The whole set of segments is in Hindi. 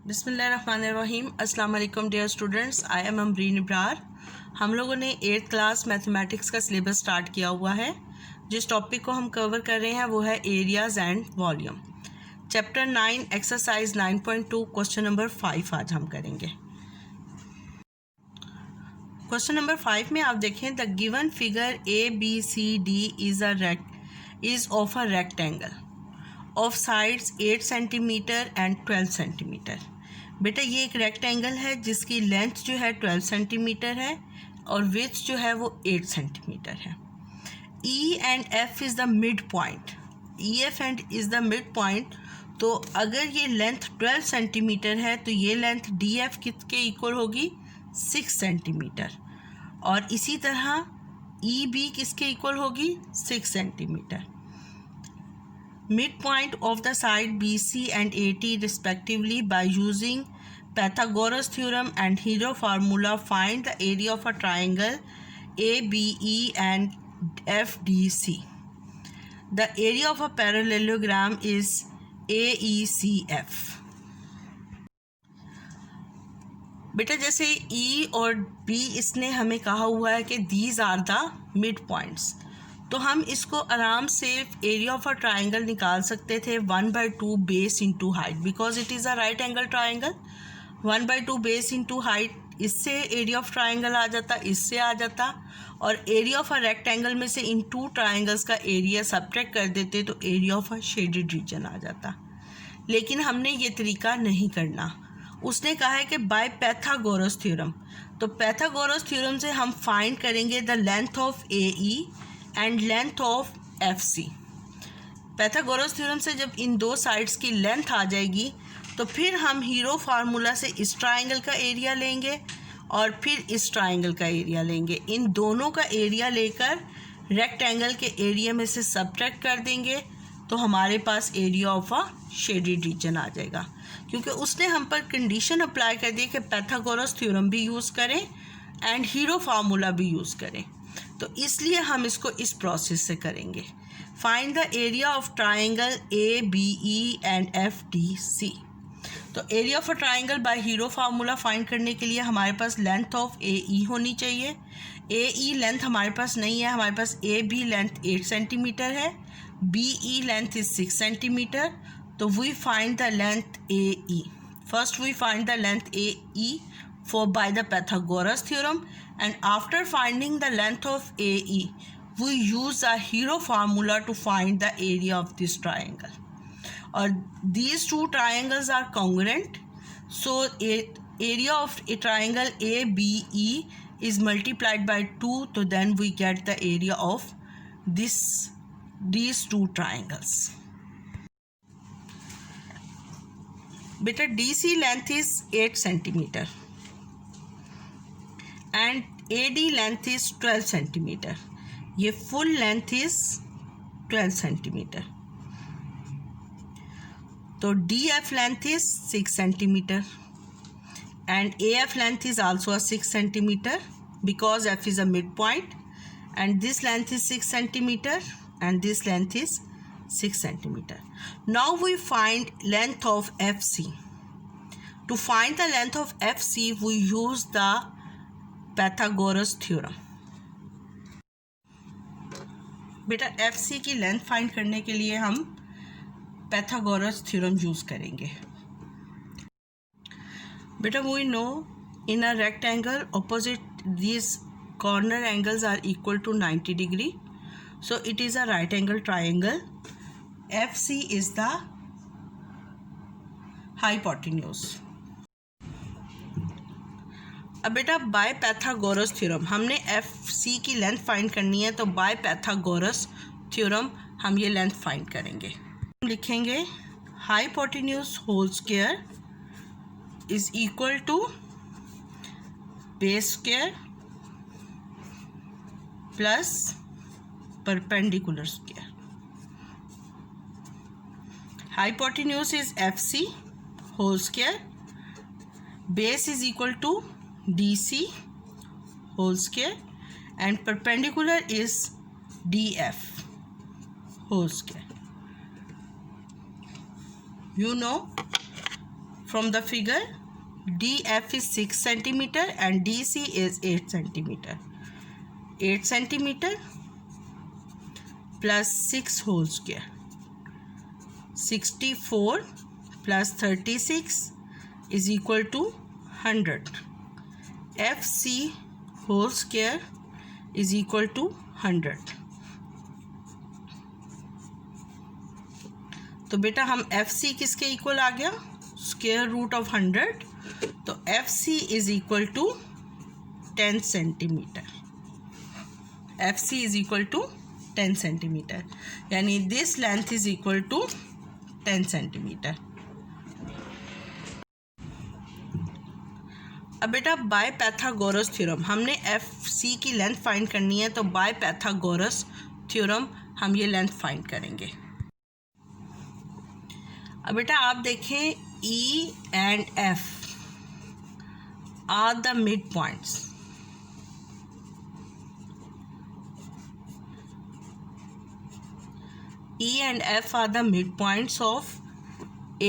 बिस्मिल्लाहिर्रहमानिर्रहीम। अस्सलाम वालेकुम dear students, I am Amreen Ibrar. हम लोगों ने 8th क्लास मैथमेटिक्स का सिलेबस स्टार्ट किया हुआ है। जिस टॉपिक को हम कवर कर रहे हैं वो है areas and volume. Chapter 9 exercise 9.2 question number 5 आज हम करेंगे। क्वेश्चन नंबर 5 में आप देखें, the given figure ABCD is of a rectangle of sides 8 centimetre and 12 centimetre. बेटा ये एक रेक्टेंगल है जिसकी लेंथ जो है 12 सेंटीमीटर है और विड्थ जो है वो 8 सेंटीमीटर है। E and F is the mid point. EF and is the mid point. तो अगर ये लेंथ 12 सेंटीमीटर है तो ये लेंथ DF किसके इक्वल होगी? 6 सेंटीमीटर। और इसी तरह EB किसके इक्वल होगी? 6 centimetre. Midpoint of the side BC and AT respectively. By using Pythagoras theorem and Hero formula, find the area of a triangle ABE and FDC. The area of a parallelogram is AECF. बेटा जैसे E और B इसने हमें कहा हुआ है कि these are the midpoints, तो हम इसको आराम से एरिया ऑफ अ ट्राइंगल निकाल सकते थे 1/2 base into height, because it is a right angle triangle. 1/2 base into height, इससे एरिया ऑफ ट्राइंगल आ जाता, इससे आ जाता, और एरिया ऑफ अ रेक्टेंगल में से इन टू ट्राइंगल्स का एरिया सब्ट्रैक्ट कर देते तो area of a shaded region आ जाता। लेकिन हमने ये तरीका नहीं करना। उसने कहा है कि बाय पैथागोरस थ्योरम, तो पैथागोरस थ्योरम से हम फाइंड करेंगे the length of AE and length of FC। Pythagoras theorem से जब इन दो साइड्स की लेंथ आ जाएगी तो फिर हम हीरो फार्मूला से इस ट्राइंगल का एरिया लेंगे और फिर इस ट्राइंगल का एरिया लेंगे। इन दोनों का एरिया लेकर रेक्टेंगल के एरिया में से सब्ट्रैक्ट कर देंगे तो हमारे पास area of a shaded region आ जाएगा, क्योंकि उसने हम पर कंडीशन अप्लाई कर दी कि पैथागोरस थ्योरम भी यूज़ करें एंड हीरो फार्मूला भी यूज़ करें, तो इसलिए हम इसको इस प्रोसेस से करेंगे। Find the area of triangle ABE and FDC। तो area of a triangle by hero formula find करने के लिए हमारे पास लेंथ ऑफ AE होनी चाहिए। AE लेंथ हमारे पास नहीं है, हमारे पास AB लेंथ 8 सेंटीमीटर है, BE लेंथ इज 6 सेंटीमीटर। तो we find the length AE। First we find the length AE for by the Pythagoras theorem, and after finding the length of AE we use a hero formula to find the area of this triangle. Or these two triangles are congruent, so area of a triangle ABE is multiplied by 2, so then we get the area of these two triangles. Beta DC length is 8 centimeter and AD length is 12 centimetre. ये फुल लेंथ इज 12 सेंटीमीटर। तो DF length is 6 centimetre and AF length is also a 6 centimetre because F is a midpoint, and this length is 6 centimeter and this length is 6 centimeter. Now we find length of FC. To find the length of FC we use the Pythagoras theorem. बेटा FC की लेंथ फाइंड करने के लिए हम पैथागोरस थ्योरम यूज़ करेंगे। बेटा we know in a rectangle opposite these corner angles are equal to 90 degree, so it is a right angle triangle. FC is the hypotenuse. अब बेटा बाय पैथागोरस थ्योरम हमने FC की लेंथ फाइंड करनी है, तो बाय पैथागोरस थ्योरम हम ये लेंथ फाइंड करेंगे। हम लिखेंगे hypotenuse whole square is equal to base square plus perpendicular square. Hypotenuse is FC whole square, base is equal to DC whole square and perpendicular is DF whole square. You know from the figure, DF is 6 centimeter and DC is 8 centimeter. 8 centimeter plus 6 whole square. 64 plus 36 is equal to 100. FC whole square is equal to 100. तो बेटा हम FC किसके इक्वल आ गया? Square root of 100. तो FC is equal to 10 centimetre. FC is equal to 10 centimetre, यानी this length is equal to 10 centimetre. अब बेटा बाय पैथागोरस थ्योरम, हमने FC की लेंथ फाइंड करनी है, तो बाय पैथागोरस थ्योरम हम ये लेंथ फाइंड करेंगे. अब बेटा आप देखें E and F are the midpoints. E and F are the midpoints of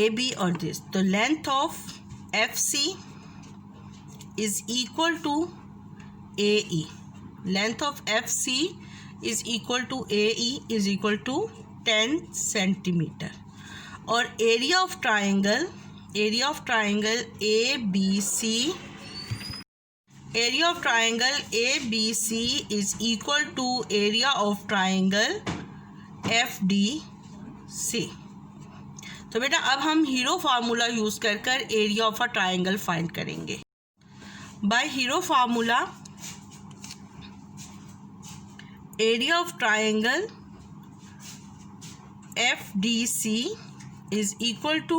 AB or this. The length of FC is equal to AE. Length of FC is equal to AE is equal to 10 centimeter. और area of triangle ABC is equal to area of triangle FDC. तो बेटा अब हम हीरो फार्मूला यूज कर area of a triangle find करेंगे. By hero formula area of triangle FDC is equal to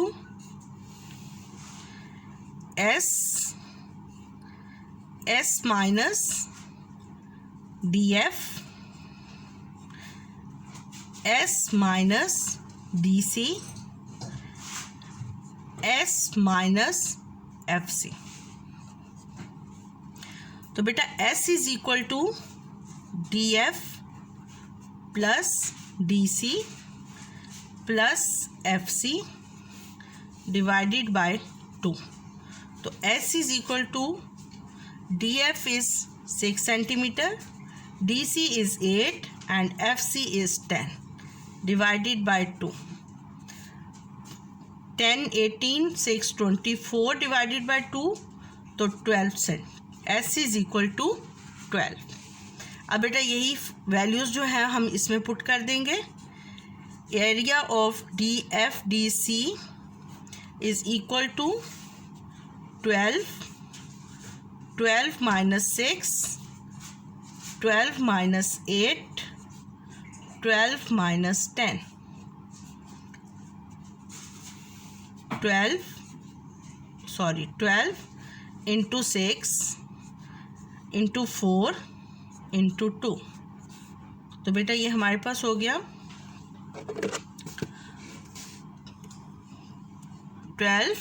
S minus DF, S minus DC, S minus FC. तो बेटा S is equal to DF plus DC plus FC divided by 2. तो S is equal to DF is 6 centimetre, DC is 8 and FC is 10 divided by 2. 10, 18, 6, 24 divided by 2, तो 12 cent. S is equal to 12. अब बेटा यही वैल्यूज़ जो है हम इसमें पुट कर देंगे. Area of DFDC is equal to 12 minus 6, 12 minus 8, 12 minus 10. 12 into 6 into 4 into 2. तो बेटा ये हमारे पास हो गया 12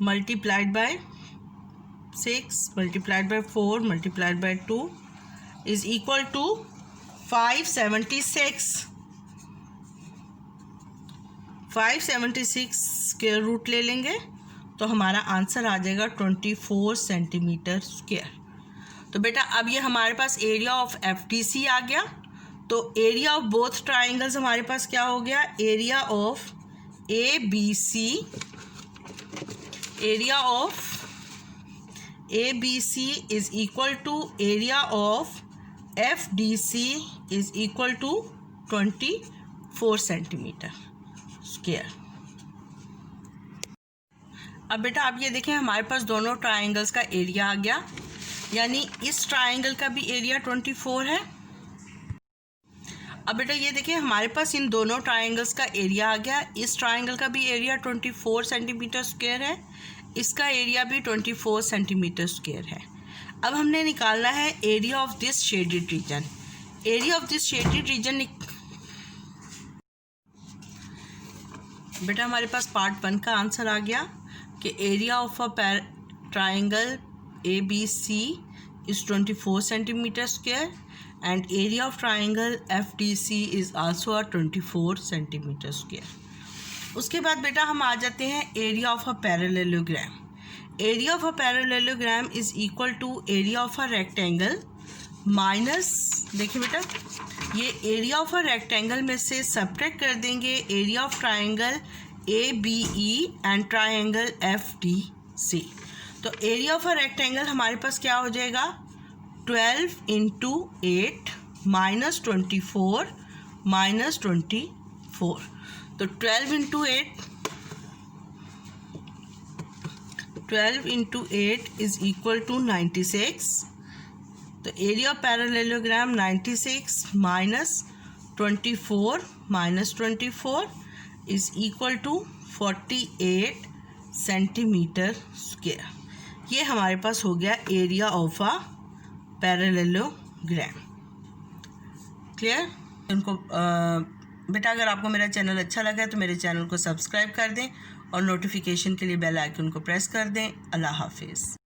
multiplied by 6 multiplied by 4 multiplied by 2 is equal to 576. 576 square root ले लेंगे तो हमारा आंसर आ जाएगा 24 सेंटीमीटर स्क्वायर. तो बेटा अब ये हमारे पास एरिया ऑफ FDC आ गया. तो एरिया ऑफ बोथ ट्राइंगल्स हमारे पास क्या हो गया? Area of ABC is equal to area of FDC is equal to 24 centimetre square. अब बेटा आप ये देखें हमारे पास दोनों ट्राइंगल्स का एरिया आ गया, यानी इस ट्राइंगल का भी एरिया 24 है. अब बेटा ये देखिए हमारे पास इन दोनों ट्राइंगल्स का एरिया आ गया. इस ट्राइंगल का भी एरिया 24 सेंटीमीटर स्क्वायर है, इसका एरिया भी 24 सेंटीमीटर स्क्वायर है. अब हमने निकालना है area of this shaded region. Area of this shaded region बेटा हमारे पास पार्ट 1 का आंसर आ गया कि area of a triangle ABC is 24 centimeter square and area of triangle FDC is also a 24 centimeter square. उसके बाद बेटा हम आ जाते हैं area of a parallelogram. Area of a parallelogram is equal to area of a rectangle minus, देखिए बेटा ये एरिया ऑफ अ रेक्टेंगल में से सब्ट्रैक्ट कर देंगे area of triangle ABE and triangle FDC। तो एरिया ऑफ अ रेक्टेंगल हमारे पास क्या हो जाएगा 12 इंटू 8 माइनस 24 माइनस 24। तो 12 इंटू 8 इज इक्वल टू 96। तो area of parallelogram 96 minus 24 is equal to 48 centimetre square. ये हमारे पास हो गया area of a parallelogram. Clear? उनको बेटा अगर आपको मेरा चैनल अच्छा लगा तो मेरे चैनल को सब्सक्राइब कर दें और नोटिफिकेशन के लिए बेल आइकन को प्रेस कर दें। अल्लाह हाफिज़।